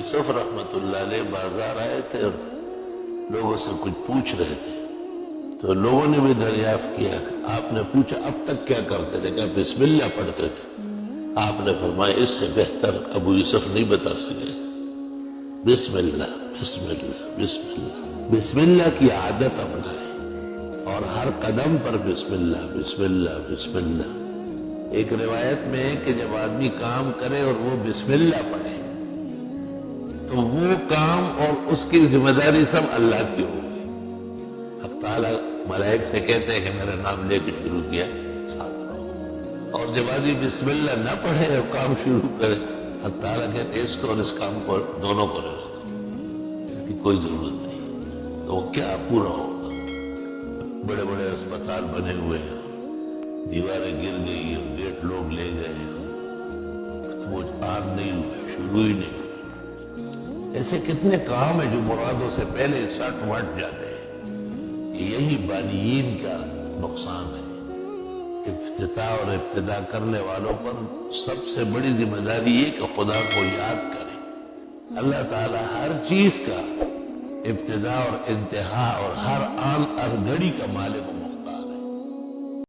یوسف رحمت اللہ علیہ بازار آئے تھے اور لوگوں سے کچھ پوچھ رہے تھے، تو لوگوں نے بھی دریافت کیا، آپ نے پوچھا اب تک کیا کرتے تھے؟ کہ بسم اللہ پڑھتے تھے۔ آپ نے فرمایا اس سے بہتر ابو یوسف نہیں بتا سکے۔ بسم اللہ بسم اللہ بسم اللہ، بسم اللہ کی عادت اپنائیں اور ہر قدم پر بسم اللہ بسم اللہ بسم اللہ۔ ایک روایت میں ہے کہ جب آدمی کام کرے اور وہ بسم اللہ پڑھے تو وہ کام اور اس کی ذمہ داری سب اللہ کی ہوگی۔ حق تعالیٰ ملائک سے کہتے ہیں کہ میرا نام لے کے شروع کیا ساتھ رہو، اور جب آدمی بسم اللہ نہ پڑھے اور کام شروع کرے، حق تعالیٰ کہتے ہیں اس کو اور اس کام کو دونوں کو رہنے دو، اس کی کوئی ضرورت نہیں، تو وہ کیا پورا ہوگا۔ بڑے بڑے اسپتال بنے ہوئے ہیں، دیواریں گر گئی اور گیٹ لوگ لے گئے، وہ آن نہیں ہوئے، شروع ہی نہیں ہوئے۔ ایسے کتنے کام ہیں جو مرادوں سے پہلے سٹ وٹ جاتے ہیں۔ یہی بانیین کا نقصان ہے۔ افتتاح اور ابتدا کرنے والوں پر سب سے بڑی ذمہ داری یہ کہ خدا کو یاد کریں۔ اللہ تعالیٰ ہر چیز کا ابتدا اور انتہا اور ہر آن ہر گھڑی کا مالک